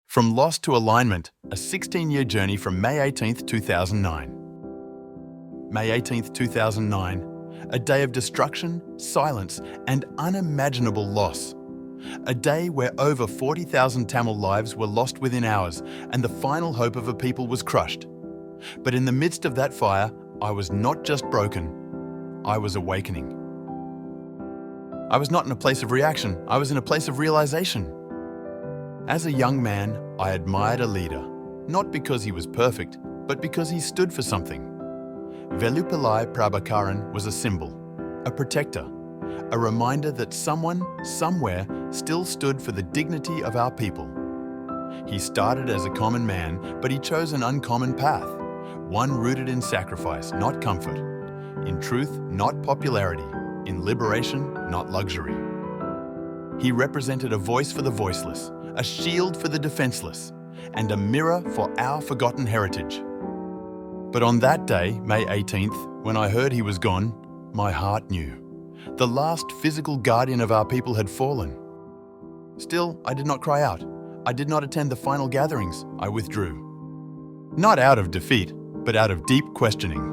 From Lost to Alignment, a 16-year journey from May 18th, 2009. May 18th, 2009, a day of destruction, silence, and unimaginable loss. A day where over 40,000 Tamil lives were lost within hours and the final hope of a people was crushed. But in the midst of that fire, I was not just broken, I was awakening. I was not in a place of reaction, I was in a place of realization. As a young man, I admired a leader, not because he was perfect, but because he stood for something. Velupillai Prabhakaran was a symbol, a protector, a reminder that someone, somewhere, still stood for the dignity of our people. He started as a common man, but he chose an uncommon path, one rooted in sacrifice, not comfort, in truth, not popularity, in liberation, not luxury. He represented a voice for the voiceless, a shield for the defenseless, and a mirror for our forgotten heritage. But on that day, May 18th, when I heard he was gone, my heart knew. The last physical guardian of our people had fallen. Still, I did not cry out. I did not attend the final gatherings. I withdrew. Not out of defeat, but out of deep questioning.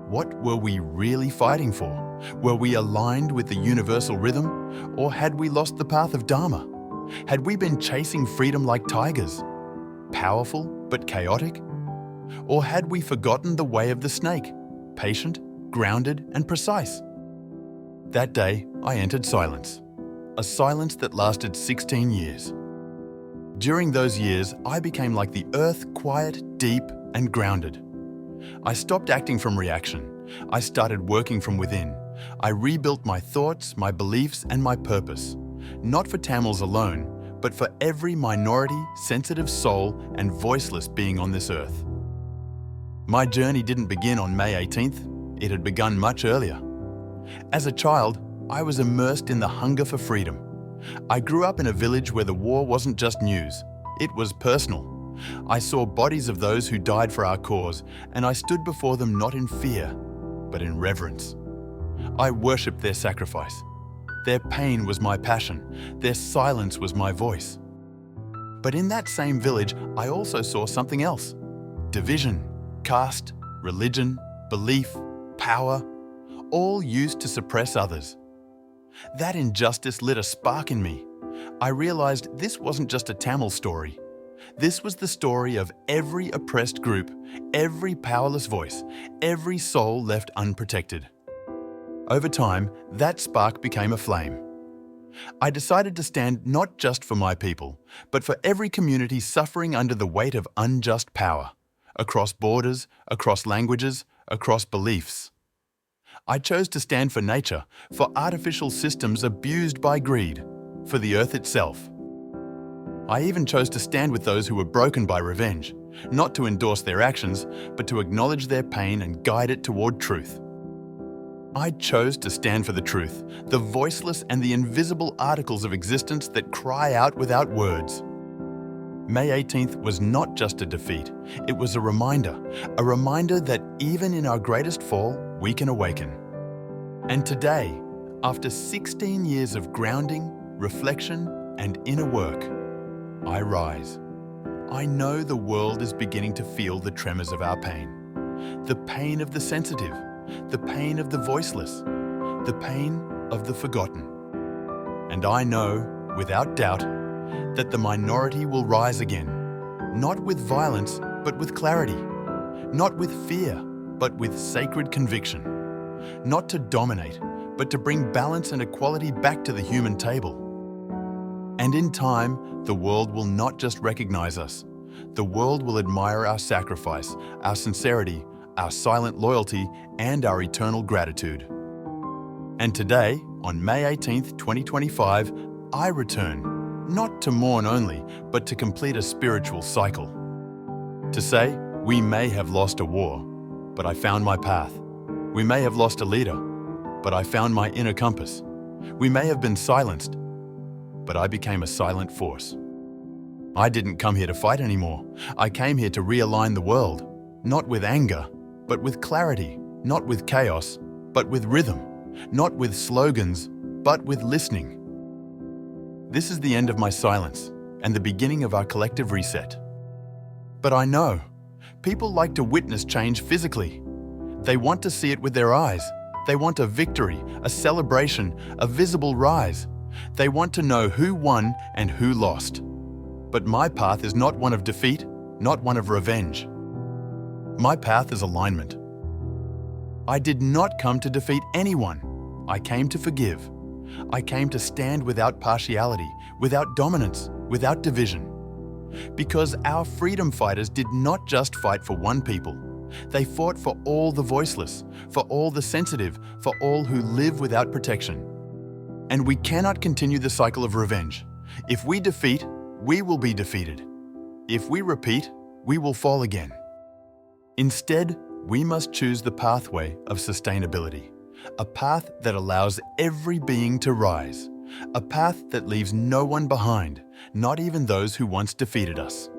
What were we really fighting for? Were we aligned with the universal rhythm, or had we lost the path of Dharma? Had we been chasing freedom like tigers, powerful but chaotic? Or had we forgotten the way of the snake, patient, grounded, and precise? That day, I entered silence, a silence that lasted 16 years. During those years, I became like the earth, quiet, deep, and grounded. I stopped acting from reaction. I started working from within. I rebuilt my thoughts, my beliefs, and my purpose. Not for Tamils alone, but for every minority, sensitive soul, and voiceless being on this earth. My journey didn't begin on May 18th, it had begun much earlier. As a child, I was immersed in the hunger for freedom. I grew up in a village where the war wasn't just news, it was personal. I saw bodies of those who died for our cause, and I stood before them not in fear, but in reverence. I worshipped their sacrifice. Their pain was my passion, their silence was my voice. But in that same village, I also saw something else. Division, caste, religion, belief, power, all used to suppress others. That injustice lit a spark in me. I realized this wasn't just a Tamil story. This was the story of every oppressed group, every powerless voice, every soul left unprotected. Over time, that spark became a flame. I decided to stand not just for my people, but for every community suffering under the weight of unjust power, across borders, across languages, across beliefs. I chose to stand for nature, for artificial systems abused by greed, for the earth itself. I even chose to stand with those who were broken by revenge, not to endorse their actions, but to acknowledge their pain and guide it toward truth. I chose to stand for the truth, the voiceless and the invisible articles of existence that cry out without words. May 18th was not just a defeat, it was a reminder that even in our greatest fall, we can awaken. And today, after 16 years of grounding, reflection, and inner work, I rise. I know the world is beginning to feel the tremors of our pain, the pain of the sensitive, the pain of the voiceless, the pain of the forgotten. And I know, without doubt, that the minority will rise again, not with violence, but with clarity, not with fear, but with sacred conviction, not to dominate, but to bring balance and equality back to the human table. And in time, the world will not just recognize us, the world will admire our sacrifice, our sincerity, our silent loyalty, and our eternal gratitude. And today, on May 18th, 2025, I return, not to mourn only, but to complete a spiritual cycle. To say, we may have lost a war, but I found my path. We may have lost a leader, but I found my inner compass. We may have been silenced, but I became a silent force. I didn't come here to fight anymore. I came here to realign the world, not with anger, but with clarity, not with chaos, but with rhythm, not with slogans, but with listening. This is the end of my silence. and the beginning of our collective reset. But I know, people like to witness change physically. They want to see it with their eyes. They want a victory, a celebration, a visible rise. They want to know who won and who lost. But my path is not one of defeat, not one of revenge. My path is alignment. I did not come to defeat anyone. I came to forgive. I came to stand without partiality, without dominance, without division. Because our freedom fighters did not just fight for one people. They fought for all the voiceless, for all the sensitive, for all who live without protection. And we cannot continue the cycle of revenge. If we defeat, we will be defeated. If we repeat, we will fall again. Instead, we must choose the pathway of sustainability, a path that allows every being to rise, a path that leaves no one behind, not even those who once defeated us.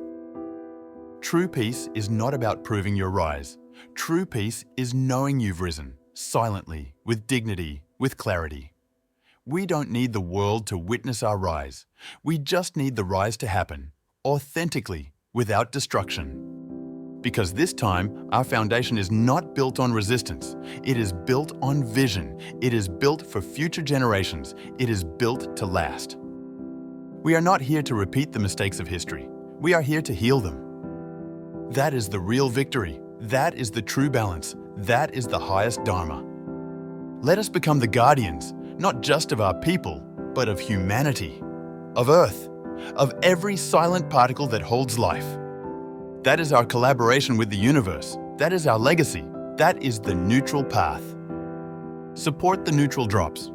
True peace is not about proving your rise. True peace is knowing you've risen, silently, with dignity, with clarity. We don't need the world to witness our rise. We just need the rise to happen, authentically, without destruction. Because this time, our foundation is not built on resistance. It is built on vision. It is built for future generations. It is built to last. We are not here to repeat the mistakes of history. We are here to heal them. That is the real victory. That is the true balance. That is the highest dharma. Let us become the guardians, not just of our people, but of humanity, of Earth, of every silent particle that holds life. That is our collaboration with the universe. That is our legacy. That is the neutral path. Support the neutral drops.